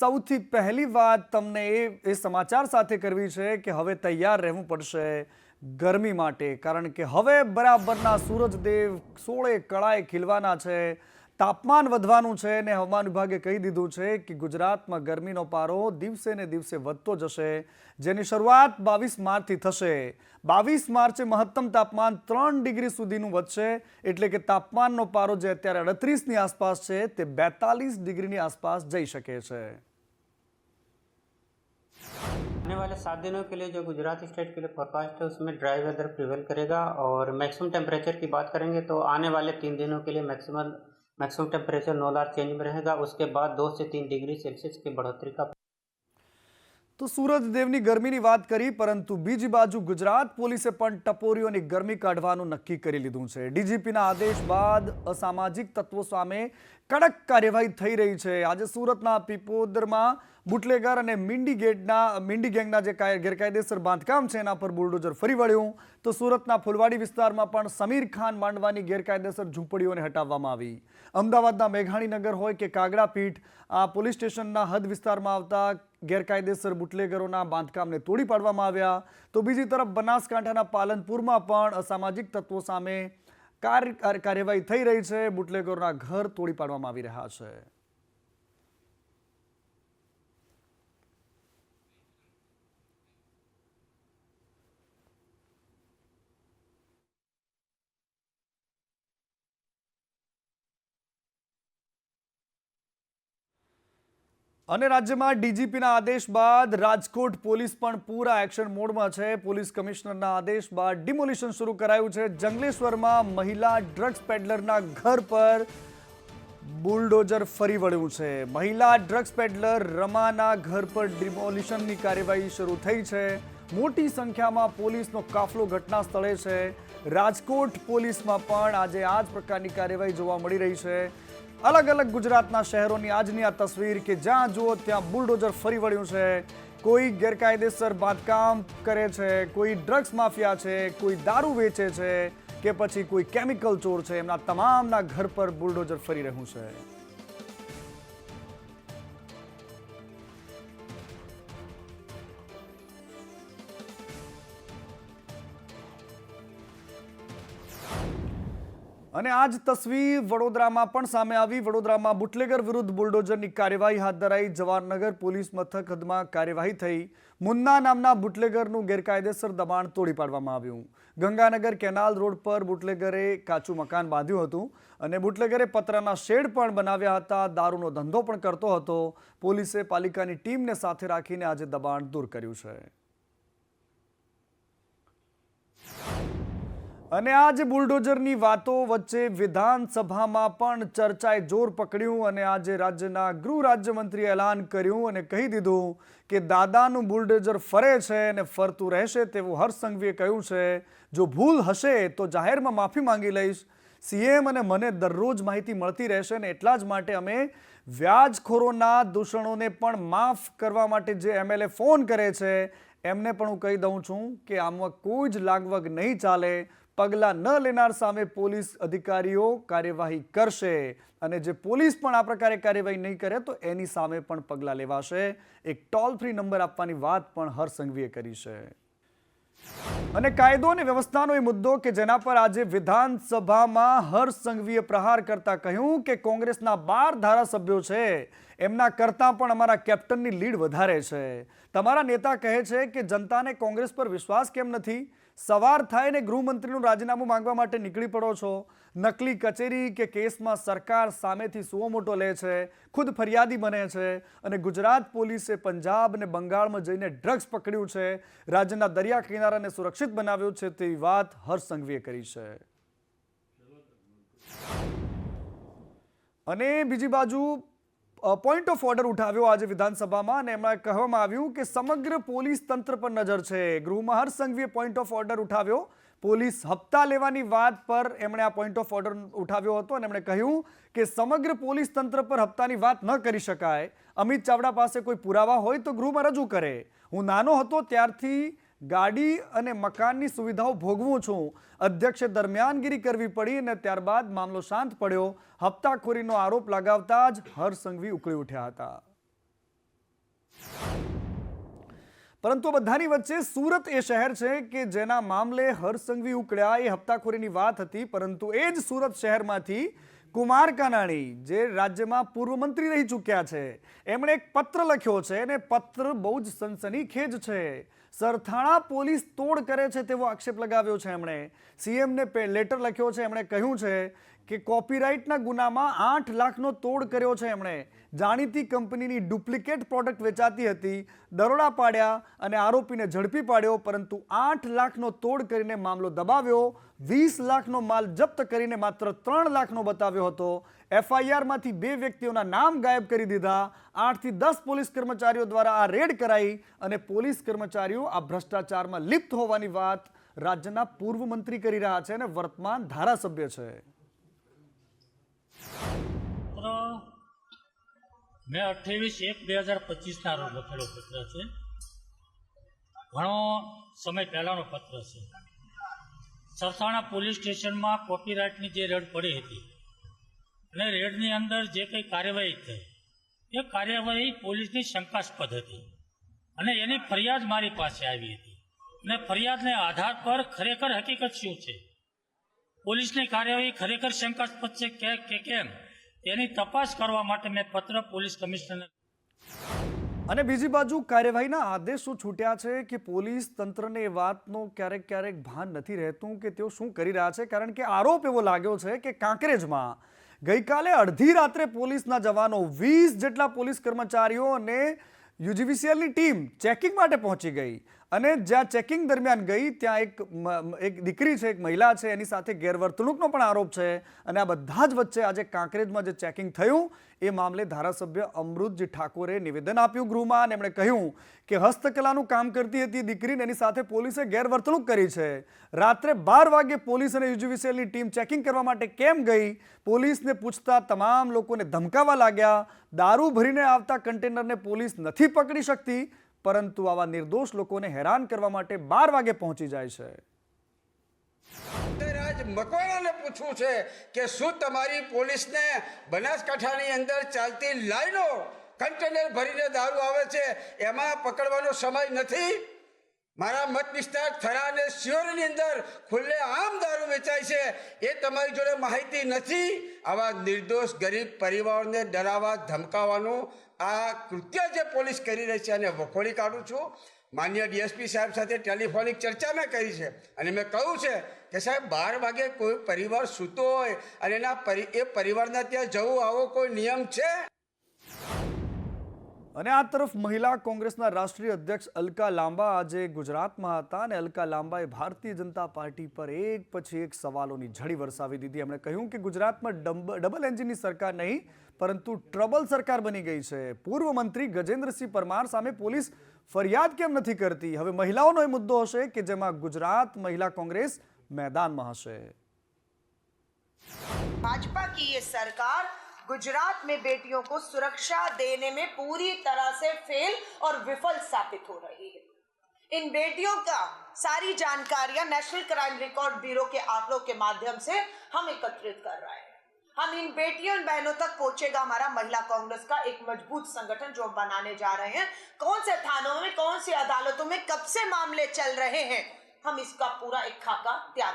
સૌથી પહેલી વાત તમને એ સમાચાર સાથે કરવી છે કે હવે તૈયાર રહેવું પડશે ગરમી માટે, કારણ કે હવે બરાબરના સૂરજદેવ 16 કળાએ ખીલવાના છે, તાપમાન વધવાનું છે અને હવામાન વિભાગે કહી દીધું છે કે ગુજરાતમાં ગરમીનો પારો દિવસે ને દિવસે વધતો જશે, જેની શરૂઆત 22 માર્ચથી થશે। 22 માર્ચે મહત્તમ તાપમાન 3 ડિગ્રી સુધીનું વધશે, એટલે કે તાપમાનનો પારો જે અત્યારે 38ની આસપાસ છે તે 42 ડિગ્રીની આસપાસ જઈ શકે છે। आने वाले 7 दिनों के लिए जो गुजरात स्टेट के लिए फोरकास्ट है उसमें ड्राई वेदर प्रिवेल करेगा। और मैक्सिमम टेम्परेचर की बात करेंगे तो आने वाले 3 दिनों के लिए मैक्सिमम टेम्परेचर नॉर्थ चेंज में रहेगा। उसके बाद 2 से 3 डिग्री सेल्सियस की बढ़ोतरी का तो सूरजदेवनी गरमीनी વાત કરી, પરંતુ બીજી બાજુ ગુજરાત પોલીસે પણ ટપોરીઓની ગરમી કાઢવાનું નક્કી કરી લીધું છે। ડીજીપીના આદેશ બાદ અસામાજિક તત્વો સામે કડક કાર્યવાહી થઈ રહી છે। આજે સુરતના પીપોદરમાં બુટલેગર અને મિંડી ગેંગના જે ગેરકાયદેસર બાંધકામ છે એના પર બુલડોઝર ફરી વળ્યું, તો સુરતના ફુલવાડી વિસ્તારમાં પણ સમીર ખાન માંડવાની ગેરકાયદેસર ઝૂંપડીઓને હટાવવામાં આવી। અમદાવાદના મેઘાણીનગર હોય કે કાગડાપીઠ, આ પોલીસ સ્ટેશનના હદ વિસ્તારમાં આવતા ગેરકાયદેસર બુટલેગરોના બાંધકામને તોડી પાડવામાં આવ્યા। તો બીજી તરફ બનાસકાંઠાના પાલનપુરમાં પણ અસામાજિક તત્વો સામે કાર્યવાહી થઈ રહી છે, બુટલેગરોના ઘર તોડી પાડવામાં આવી રહ્યા છે। અને રાજ્યમાં ડીજીપીના આદેશ બાદ રાજકોટ પોલીસ પણ પૂરા એક્શન મોડમાં છે। પોલીસ કમિશનરના આદેશ બાદ ડિમોલિશન શરૂ કરાયું છે। જંગલેશ્વરમાં મહિલા ડ્રગ્સ પેડલરના ઘર પર બુલડોઝર ફરી વળ્યું છે। મહિલા ડ્રગ્સ પેડલર રમાના ઘર પર ડિમોલિશનની કાર્યવાહી શરૂ થઈ છે। મોટી સંખ્યામાં પોલીસનો કાફલો ઘટના સ્થળે છે। રાજકોટ પોલીસમાં પણ આજે આ જ પ્રકારની કાર્યવાહી જોવા મળી રહી છે। अलग अलग गुजरातना शहरों की आजनी आ तस्वीर के ज्यां जुओ त्यां बुलडोजर फरी वळ्युं छे। कोई गैरकायदेसर बांधकाम करे छे, कोई ड्रग्स माफिया छे, कोई दारू वेचे छे के पछी कोई केमिकल चोर छे, एमना तमामना घर पर बुलडोजर फरी रह्युं छे। અને આજ તસવીર વડોદરામાં પણ સામે આવી। વડોદરામાં બુટલેગર વિરુદ્ધ બુલડોઝરની કાર્યવાહી હાથ ધરાઈ। જવાહરનગર પોલીસ મથક હદમાં કાર્યવાહી થઈ। મુન્ના નામના બુટલેગરનું ગેરકાયદેસર દબાણ તોડી પાડવામાં આવ્યું। ગંગાનગર કેનાલ રોડ પર બુટલેગરે કાચું મકાન બાંધ્યું હતું અને બુટલેગરે પતરાના શેડ પણ બનાવ્યા હતા। દારૂનો ધંધો પણ કરતો હતો। પોલીસે પાલિકાની ટીમને સાથે રાખીને આજે દબાણ દૂર કર્યું છે। અને આજ બુલડોઝરની વાતો વચ્ચે વિધાનસભામાં પણ ચર્ચાએ જોર પકડ્યું અને આજે રાજ્યના ગૃહ રાજ્યમંત્રીએ એલાન કર્યું અને કહી દીધું કે દાદાનું બુલડોઝર ફરે છે અને ફરતું રહેશે તેવું હર્ષ સંઘવીએ કહ્યું છે। જો ભૂલ હશે તો જાહેરમાં માફી માંગી લઈશ। સીએમ અને મને દરરોજ માહિતી મળતી રહેશે અને એટલા જ માટે અમે વ્યાજખોરોના દૂષણોને પણ માફ કરવા માટે જે એમએલએ ફોન કરે છે એમને પણ હું કહી દઉં છું કે આમાં કોઈ જ લાગવગ નહીં ચાલે। પગલાં ન લેનાર સામે પોલીસ અધિકારીઓ કાર્યવાહી કરશે અને જે પોલીસ પણ આ પ્રકારે કાર્યવાહી નહીં કરે તો એની સામે પણ પગલાં લેવાશે। એક ટોલ ફ્રી નંબર આપવાની વાત પણ હર્ષ સંઘવીએ કરી છે। અને કાયદો અને વ્યવસ્થાનો એ મુદ્દો કે જેના પર આજે વિધાનસભામાં હર્ષ સંઘવીએ પ્રહાર કરતા કહ્યું કે કોંગ્રેસના 12 ધારાસભ્યો છે એમના કરતાં પણ અમારા કેપ્ટનની લીડ વધારે છે। તમારા નેતા કહે છે કે જનતાને કોંગ્રેસ પર વિશ્વાસ કેમ નથી? સવાર થાય ને ગૃહમંત્રીનું રાજીનામું માંગવા માટે નીકળી પડો છો। નકલી કચેરી કે કેસમાં સરકાર સામેથી સુઓ મોટો લે છે, ખુદ ફરિયાદી બને છે અને ગુજરાત પોલીસે પંજાબ અને બંગાળમાં જઈને ડ્રગ્સ પકડ્યું છે, રાજ્યના દરિયા કિનારાને સુરક્ષિત બનાવ્યો છે તેવી વાત હર્ષ સંઘવીએ કરી છે। અને બીજી બાજુ પોઈન્ટ ઓફ ઓર્ડર ઉઠાવ્યો આજે વિધાનસભામાં અને એમાં કહેવામાં આવ્યું કે સમગ્ર પોલીસ તંત્ર પર નજર છે। ગૃહમાં હર્ષ સંઘવીએ પોઈન્ટ ઓફ ઓર્ડર ઉઠાવ્યો। પોલીસ હપ્તા લેવાની વાત પર એમણે આ પોઈન્ટ ઓફ ઓર્ડર ઉઠાવ્યો હતો અને એમણે કહ્યું કે સમગ્ર પોલીસ તંત્ર પર હપ્તાની વાત ન કરી શકાય। અમિત ચાવડા પાસે કોઈ પુરાવા હોય તો ગૃહમાં રજૂ કરે। હું નાનો હતો ત્યારથી ગાડી અને મકાનની સુવિધાઓ ભોગવું છું। અધ્યક્ષે દરમિયાનગીરી કરવી પડી અને ત્યારબાદ મામલો શાંત પડ્યો। હપ્તાખોરીનો આરોપ લગાવતા જ હર્ષ સંઘવી ઉકળી ઉઠ્યા હતા। પરંતુ આ બધાની વચ્ચે સુરત એ શહેર છે કે જેના મામલે હરસંઘવી ઉકળ્યા એ હપ્તાખોરીની વાત હતી, પરંતુ એ જ સુરત શહેરમાંથી કુમાર કાનાણી, જે રાજ્યમાં પૂર્વ મંત્રી રહી ચૂક્યા છે, એમણે એક પત્ર લખ્યો છે અને પત્ર બહુ જ સનસનીખેજ છે. સરથાણા પોલીસ તોડ કરે છે તેવો આક્ષેપ લગાવ્યો છે એમણે. સીએમને લેટર લખ્યો છે. એમણે કહ્યું છે કે કોપીરાઇટના ગુનામાં 8 લાખનો તોડ કર્યો છે એમણે. જાણીતી કંપનીની ડુપ્લિકેટ પ્રોડક્ટ વેચાતી હતી, દરોડા પાડ્યા અને આરોપીને ઝડપી પાડ્યો, પરંતુ 8 લાખનો તોડ કરીને મામલો દબાવ્યો. 20 લાખનો માલ જપ્ત કરીને માત્ર 3 લાખનો બતાવ્યો હતો. એફઆઈઆરમાંથી 2 વ્યક્તિઓના નામ ગાયબ કરી દીધા. 8 થી 10 પોલીસ કર્મચારીઓ દ્વારા આ રેડ કરાઈ અને પોલીસ કર્મચારીઓ આ ભ્રષ્ટાચારમાં લિપ્ત હોવાની વાત રાજ્યના પૂર્વ મંત્રી કરી રહ્યા છે અને વર્તમાન ધારાસભ્ય છે. મેં 28/1/2025 રોજ લખેલો પત્ર છે. ઘણો સમય પહેલાંનો પત્ર છે. સરથાણા પોલીસ સ્ટેશનમાં કોપીરાઇટની જે રેડ પડી હતી અને રેડની અંદર જે કંઈ કાર્યવાહી થઈ એ કાર્યવાહી પોલીસની શંકાસ્પદ હતી અને એની ફરિયાદ મારી પાસે આવી હતી અને ફરિયાદને આધાર પર ખરેખર હકીકત શું છે, પોલીસની કાર્યવાહી ખરેખર શંકાસ્પદ છે કે કેમ, તેની તપાસ કરવા માટે મેં પત્ર પોલીસ કમિશનર. અને બીજી બાજુ કાર્યવાહીના આદેશો છૂટ્યા છે કે પોલીસ તંત્રને એ વાતનો ક્યારેક ભાન નથી રહેતું કે તેઓ શું કરી રહ્યા છે, કારણ કે આરોપ એવો લાગ્યો છે કે કાંકરેજમાં ગઈકાલે અડધી રાત્રે પોલીસના જવાનો 20 જેટલા પોલીસ કર્મચારીઓ અને યુજીવીસીએલની ટીમ ચેકિંગ માટે પહોંચી ગઈ અને જ્યાં ચેકિંગ દરમિયાન ગઈ ત્યાં એક દીકરી છે, એક મહિલા છે, એની સાથે ગેરવર્તણૂકનો પણ આરોપ છે. અને આ બધા જ વચ્ચે આજે કાંકરેજમાં જે ચેકિંગ થયું એ મામલે ધારાસભ્ય અમૃતજી ઠાકોરે નિવેદન આપ્યું ગૃહમાં અને એમણે કહ્યું કે હસ્તકલાનું કામ કરતી હતી દીકરીને, એની સાથે પોલીસે ગેરવર્તણૂક કરી છે. રાત્રે 12 વાગે પોલીસ અને યુજીવીસીએલની ટીમ ચેકિંગ કરવા માટે કેમ ગઈ? પોલીસને પૂછતા તમામ લોકોને ધમકાવા લાગ્યા. દારૂ ભરીને આવતા કન્ટેનરને પોલીસ નથી પકડી શકતી, પરંતુ આવા નિર્દોષ લોકોને હેરાન કરવા માટે 12 વાગે પહોંચી જાય છે. મકવાણાને પૂછવું છે કે શું તમારી પોલીસને બનાસકાંઠાની અંદર ચાલતી લાઈનો કન્ટેનર ભરીને દારૂ આવે છે એમાં પકડવાનો સમય નથી? મારા મત વિસ્તાર થરા અને શિયોરની અંદર ખુલ્લે આમ દારૂ વેચાય છે એ તમારી જોડે માહિતી નથી? આવા નિર્દોષ ગરીબ પરિવારોને ડરાવવા ધમકાવવાનું આ કૃત્ય જે પોલીસ કરી રહી છે અને વખોડી કાઢું છું. માન્ય ડીએસપી સાહેબ સાથે ટેલિફોનિક ચર્ચા મેં કરી છે અને મેં કહ્યું છે કે સાહેબ 12 વાગે કોઈ પરિવાર સૂતો હોય અને એ પરિવારના ત્યાં જવું, આવો કોઈ નિયમ છે? અને આ તરફ મહિલા કોંગ્રેસના રાષ્ટ્રીય અધ્યક્ષ અલકા લાંબા આજે ગુજરાતમાં હતા અને અલકા લાંબાએ ભારતીય જનતા પાર્ટી પર એક પછી એક સવાલોની ઝડી વરસાવી દીધી. એમણે કહ્યું કે ગુજરાતમાં ડબલ એન્જિનની સરકાર નહીં પરંતુ ટ્રબલ સરકાર બની ગઈ છે. પૂર્વ મંત્રી ગજેન્દ્રસિંહ પરમાર સામે પોલીસ ફરિયાદ કેમ નથી કરતી? હવે મહિલાઓનો એ મુદ્દો હશે કે જેમાં ગુજરાત મહિલા કોંગ્રેસ मैदाનમાં હશે. भाजपा की ये सरकार गुजरात में बेटियों को सुरक्षा देने में पूरी तरह से फेल और विफल साबित हो रही है. इन बेटियों का सारी जानकारियां नेशनल क्राइम रिकॉर्ड ब्यूरो के आंकड़ों के माध्यम से हम एकत्रित कर रहे हैं. हम इन बेटियों और बहनों तक पहुंचेगा हमारा महिला कांग्रेस का एक मजबूत संगठन जो हम बनाने जा रहे हैं. कौन से थानों में, कौन सी अदालतों में कब से मामले चल रहे हैं, हम इसका पूरा एक खाका तैयार.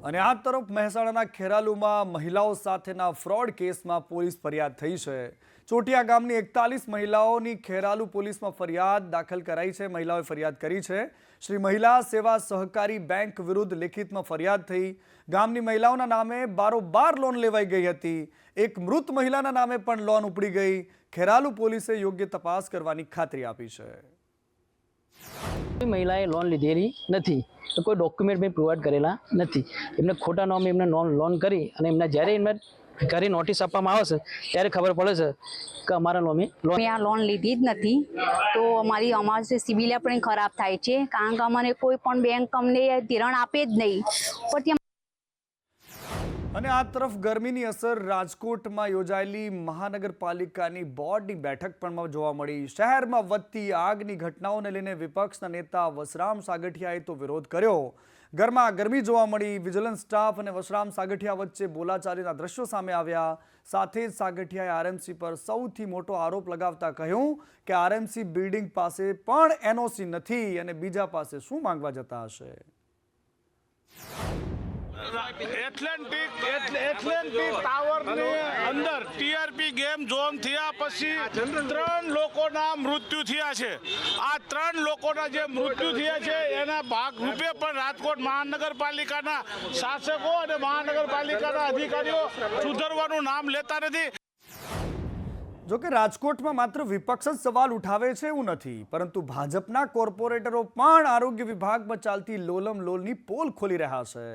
અને આ તરફ મહેસાણાના ખેરાલુમાં મહિલાઓ સાથેના ફ્રોડ કેસમાં પોલીસ ફરિયાદ થઈ છે. ચોટિયા ગામની 41 મહિલાઓની ખેરાલુ પોલીસમાં ફરિયાદ દાખલ કરાઈ છે. મહિલાઓએ ફરિયાદ કરી છે. શ્રી મહિલા સેવા સહકારી બેંક વિરુદ્ધ લેખિતમાં ફરિયાદ થઈ. ગામની મહિલાઓના નામે બારોબાર લોન લેવાઈ ગઈ હતી. એક મૃત મહિલાના નામે પણ લોન ઉપડી ગઈ. ખેરાલુ પોલીસે યોગ્ય તપાસ કરવાની ખાતરી આપી છે. મહિલાએ લોન લીધેલી નથી, કોઈ ડોક્યુમેન્ટ મેં પ્રોવાઈડ કરેલા નથી. એમને ખોટા નામે એમને લોન કરી અને એમને જ્યારે એમને ઘરે નોટિસ આપવામાં આવે છે ત્યારે ખબર પડે છે કે અમારા નામે લોન લીધી જ નથી. તો અમારી સિબિલ પણ ખરાબ થાય છે, કારણ કે અમને કોઈ પણ બેંક અમને ધિરાણ આપે જ નહીં. ઉપરથી અને આ તરફ ગરમીની અસર રાજકોટમાં યોજાયેલી મહાનગરપાલિકાની બોર્ડની બેઠક પણ જોવા મળી. શહેરમાં વધતી આગની ઘટનાઓને લઈને વિપક્ષના નેતા વસરામ સાગઠિયાએ તો વિરોધ કર્યો. ગરમાગરમી જોવા મળી. વિજિલન્સ સ્ટાફ અને વશરામ સાગઠિયા વચ્ચે બોલાચાલીના દ્રશ્યો સામે આવ્યા. સાથે જ સાગઠિયાએ આરએમસી પર સૌથી મોટો આરોપ લગાવતા કહ્યું કે આરએમસી બિલ્ડિંગ પાસે પણ એનઓસી નથી અને બીજા પાસે શું માંગવા જતા હશે. એથ્લેન્ટિક ટાવરની અંદર ટીઆરપી ગેમ ઝોન થયા પછી 3 લોકોના મૃત્યુ થયા છે. આ 3 લોકોના જે મૃત્યુ થયા છે એના ભાગરૂપે પણ રાજકોટ મહાનગરપાલિકાના શાસકો અને મહાનગરપાલિકાના અધિકારીઓ સુધરવાનું નામ લેતા નથી. જોકે રાજકોટમાં માત્ર વિપક્ષ જ સવાલ ઉઠાવે છે એવું નથી, પરંતુ ભાજપના કોર્પોરેટરો પણ આરોગ્ય વિભાગમાં ચાલતી લોલમ લોલની પોલ ખોલી રહ્યા છે.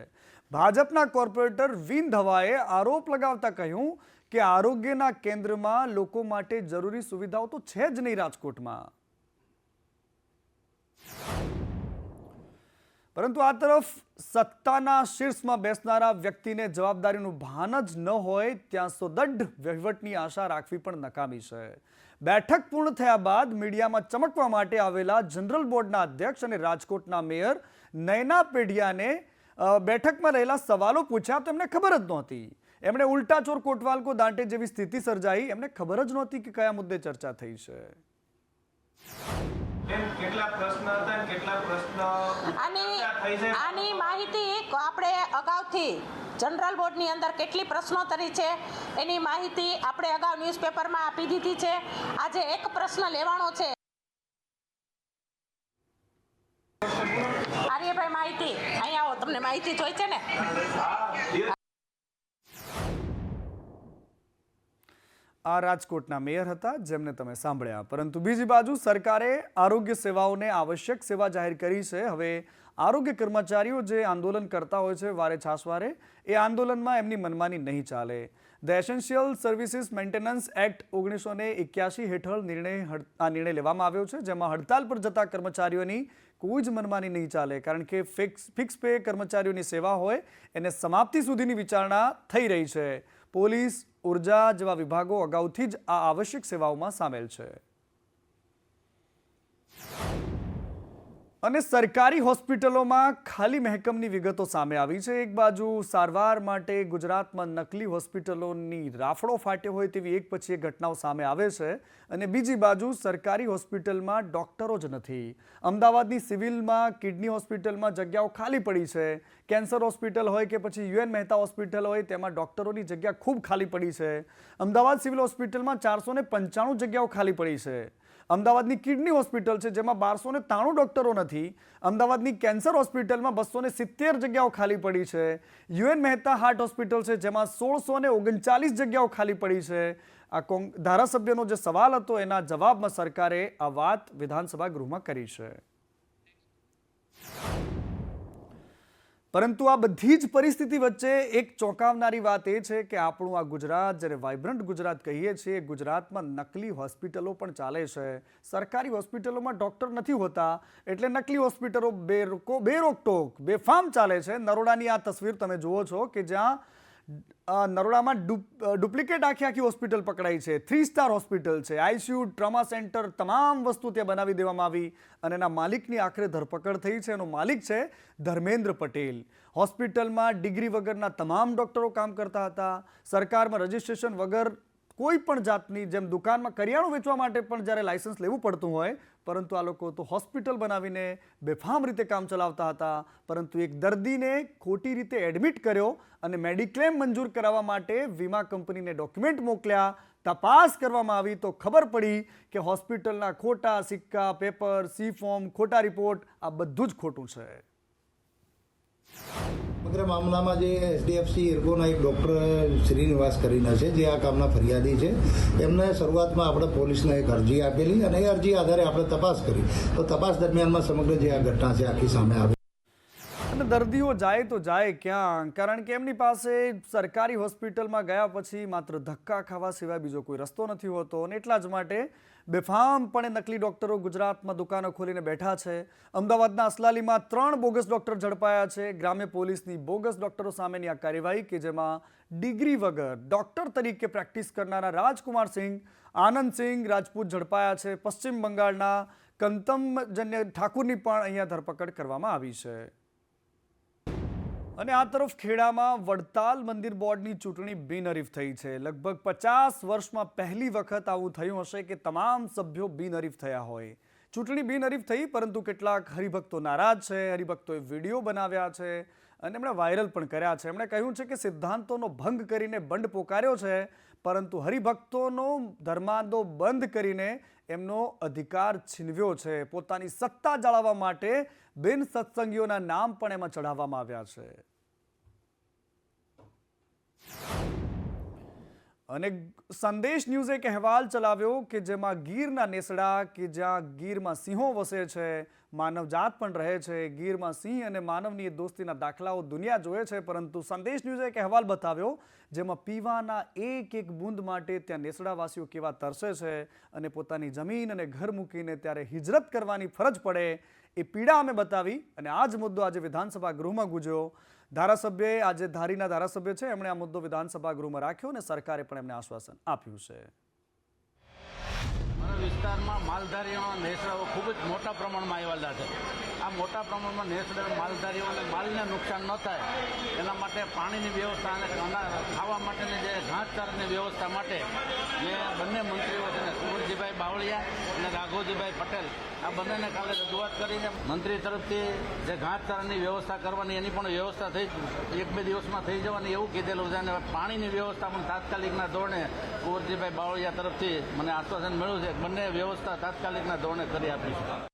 ભાજપના કોર્પોરેટર વિન ધવાએ આરોપ લગાવતા કહ્યું કે આરોગ્યના કેન્દ્રમાં લોકો માટે જરૂરી સુવિધાઓ તો છે જ નહીં રાજકોટમાં. પરંતુ આ તરફ સત્તાના શીર્ષમાં બેસનારા વ્યક્તિને જવાબદારીનું ભાન જ ન હોય ત્યાં સુદૃઢ વહીવટની આશા રાખવી પણ નકામી છે. બેઠક પૂર્ણ થયા બાદ મીડિયામાં ચમકવા માટે આવેલા જનરલ બોર્ડના અધ્યક્ષ અને રાજકોટના મેયર નયના પેઢિયાને બેઠકમાં રહેલા સવાલો પૂછ્યા તો એમને ખબર જ નહોતી. એમણે ઉલટા ચોર કોટવાલ કો દાંટે જેવી સ્થિતિ સર્જાઈ. એમને ખબર જ નહોતી કે કયા મુદ્દે ચર્ચા થઈ છે. આની માહિતી આપણે અગાઉથી જનરલ બોર્ડની અંદર કેટલી પ્રશ્નોત્તરી છે એની માહિતી આપણે અગાઉ ન્યૂઝપેપરમાં આપી દીધી છે. આજે એક પ્રશ્ન લેવાનો છે. આર્યભાઈ માહિતી અહીંયા આવો, તમને માહિતી જોઈ છે ને? આ રાજકોટના મેયર હતા જેમને તમે સાંભળ્યા. પરંતુ બીજી બાજુ સરકારે આરોગ્ય સેવાઓને આવશ્યક સેવા જાહેર કરી છે. હવે આરોગ્ય કર્મચારીઓ જે આંદોલન કરતા હોય છે વારે છાસવારે, એ આંદોલનમાં એમની મનમાની નહીં ચાલે. The essential services maintenance act 1981 હેઠળ આ નિર્ણય લેવામાં આવ્યો છે, જેમાં હડતાલ પર જતા કર્મચારીઓની કોઈ જ મનમાની નહીં ચાલે. કારણ કે ફિક્સ પે કર્મચારીઓની સેવા હોય એને સમાપ્તિ સુધીની વિચારણા થઈ રહી છે. પોલીસ, ઉર્જા જેવા વિભાગો અગાઉથી જ આ આવશ્યક સેવાઓમાં સામેલ છે. અને સરકારી હોસ્પિટલોમાં ખાલી મહેકમની વિગતો સામે આવી છે. એક બાજુ સારવાર માટે ગુજરાતમાં નકલી હોસ્પિટલોની રાફડો ફાટ્યો હોય તેવી એક પછી એક ઘટનાઓ સામે આવે છે, અને બીજી બાજુ સરકારી હોસ્પિટલમાં ડોક્ટરો જ નથી. અમદાવાદની સિવિલમાં કિડની હોસ્પિટલમાં જગ્યાઓ ખાલી પડી છે. કેન્સર હોસ્પિટલ હોય કે પછી યુએન મહેતા હોસ્પિટલ હોય તેમાં ડોક્ટરોની જગ્યા ખૂબ ખાલી પડી છે. અમદાવાદ સિવિલ હોસ્પિટલમાં 495 જગ્યાઓ ખાલી પડી છે. અમદાવાદની કિડની હોસ્પિટલ છે જેમાં 1293 ડોક્ટરો નથી. અમદાવાદની કેન્સર હોસ્પિટલમાં 270 જગ્યાઓ ખાલી પડી છે. યુએન મહેતા હાર્ટ હોસ્પિટલ છે જેમાં 1639 જગ્યાઓ ખાલી પડી છે. આ ધારાસભ્યનો જે સવાલ હતો એના જવાબમાં સરકારે આ વાત વિધાનસભા ગૃહમાં કરી છે. પરંતુ આ બધી જ પરિસ્થિતિ વચ્ચે એક ચોંકાવનારી વાત એ છે કે આપણું આ ગુજરાત, જ્યારે વાઇબ્રન્ટ ગુજરાત કહીએ છીએ, ગુજરાતમાં નકલી હોસ્પિટલો પણ ચાલે છે. સરકારી હોસ્પિટલોમાં ડૉક્ટર નથી હોતા એટલે નકલી હોસ્પિટલો બેરોકટોક બેફામ ચાલે છે. નરોડાની આ તસવીર તમે જુઓ છો કે જ્યાં નરોડામાં ડુપ્લિકેટ આખી હોસ્પિટલ પકડાઈ છે. 3 સ્ટાર હોસ્પિટલ છે, આઈસીયુ, ટ્રોમા સેન્ટર, તમામ વસ્તુ ત્યાં બનાવી દેવામાં આવી અને એના માલિકની આખરે ધરપકડ થઈ છે. એનો માલિક છે ધર્મેન્દ્ર પટેલ. હોસ્પિટલમાં ડિગ્રી વગરના તમામ ડૉક્ટરો કામ કરતા હતા. સરકારમાં રજિસ્ટ્રેશન વગર કોઈ પણ જાતની, જેમ દુકાનમાં કરિયાણું વેચવા માટે પણ જ્યારે લાયસન્સ લેવું પડતું હોય, પરંતુ આ લોકો તો હોસ્પિટલ બનાવીને બેફામ રીતે કામ ચલાવતા હતા. પરંતુ એક દર્દીને ખોટી રીતે એડમિટ કર્યો અને મેડિક્લેમ મંજૂર કરાવવા માટે વીમા કંપનીને ડોક્યુમેન્ટ મોકલ્યા. તપાસ કરવામાં આવી તો ખબર પડી કે હોસ્પિટલના ખોટા સિક્કા, પેપર, સી ફોર્મ, ખોટા રિપોર્ટ, આ બધું જ ખોટું છે. સમગ્ર મામલામાં જે એચડીએફસી ઇર્ગોના એક ડૉક્ટર શ્રીનિવાસ કરીને છે જે આ કામના ફરિયાદી છે, એમને શરૂઆતમાં આપણે પોલીસને એક અરજી આપેલી અને એ અરજી આધારે આપણે તપાસ કરી. તો તપાસ દરમિયાનમાં સમગ્ર જે આ ઘટના છે આખી સામે આવી. અને દર્દીઓ જાય તો જાય ક્યાં? કારણ કે એમની પાસે સરકારી હોસ્પિટલમાં ગયા પછી માત્ર ધક્કા ખાવા સિવાય બીજો કોઈ રસ્તો નથી હોતો, અને એટલા જ માટે બેફામપણે નકલી ડોક્ટરો ગુજરાતમાં દુકાનો ખોલીને બેઠા છે. અમદાવાદના અસલાલીમાં 3 બોગસ ડોક્ટર ઝડપાયા છે. ગ્રામ્ય પોલીસની બોગસ ડોક્ટરો સામેની આ કાર્યવાહી કે જેમાં ડિગ્રી વગર ડોક્ટર તરીકે પ્રેક્ટિસ કરનારા રાજકુમાર સિંહ, આનંદ સિંહ રાજપૂત ઝડપાયા છે. પશ્ચિમ બંગાળના કંતમજન્ય ઠાકુરની પણ અહીંયા ધરપકડ કરવામાં આવી છે. અને આ તરફ ખેડામાં વડતાલ મંદિર બોર્ડની ચૂંટણી બિનહરીફ થઈ છે. લગભગ 50 વર્ષમાં પહેલી વખત આવું થયું હશે કે તમામ સભ્યો બિનહરીફ થયા હોય. ચૂંટણી બિનહરીફ થઈ, પરંતુ કેટલાક હરિભક્તો નારાજ છે. હરિભક્તોએ વિડીયો બનાવ્યા છે અને એમણે વાયરલ પણ કર્યા છે. એમણે કહ્યું છે કે સિદ્ધાંતોનો ભંગ કરીને બંધ પોકાર્યો છે, પરંતુ હરિભક્તોનો ધર્માંધો બંધ કરીને એમનો અધિકાર છીનવ્યો છે. પોતાની સત્તા જાળવવા માટે બિન સત્સંગીઓના નામ પણ એમાં ચઢાવવામાં આવ્યા છે. અને સંદેશ ન્યૂઝે એક અહેવાલ ચલાવ્યો કે જેમાં ગીરના નેસડા, કે જ્યાં ગીરમાં સિંહો વસે છે, માનવજાત પણ રહે છે. ગીરમાં સિંહ અને માનવની દોસ્તીના દાખલાઓ દુનિયા જોવે છે, પરંતુ સંદેશ ન્યૂઝે એક અહેવાલ બતાવ્યો જેમાં પીવાના એક બૂંદ માટે ત્યાં નેસડાવાસીઓ કેવા તરસે છે અને પોતાની જમીન અને ઘર મૂકીને ત્યારે હિજરત કરવાની ફરજ પડે એ પીડા અમે બતાવી. અને આ જ મુદ્દો આજે વિધાનસભા ગૃહમાં ગુંજ્યો. ધારાસભ્યએ, આજે ધારીના ધારાસભ્ય છે, એમણે આ મુદ્દો વિધાનસભા ગૃહમાં રાખ્યો અને સરકારે પણ એમને આશ્વાસન આપ્યું છે. મારા વિસ્તારમાં માલધારીઓના નેસડાઓ ખૂબ જ મોટા પ્રમાણમાં આવેલા છે. આ મોટા પ્રમાણમાં નેસડા માલધારીઓને માલને નુકસાન ન થાય એના માટે પાણીની વ્યવસ્થા અને ખાવા માટેની જે ઘાસચારાની વ્યવસ્થા માટે મેં બંને મંત્રીઓ છે ને, કુંવરજીભાઈ બાવળિયા અને રાઘવજીભાઈ પટેલ, આ બંનેને કાલે રજૂઆત કરીને મંત્રી તરફથી જે ઘાસચારાની વ્યવસ્થા કરવાની એની પણ વ્યવસ્થા થઈ 1-2 દિવસમાં થઈ જવાની એવું કીધેલું છે. અને પાણીની વ્યવસ્થા પણ તાત્કાલિકના ધોરણે કુંવરજીભાઈ બાવળિયા તરફથી મને આશ્વાસન મળ્યું છે. બંને વ્યવસ્થા તાત્કાલિકના ધોરણે કરી આપીશું.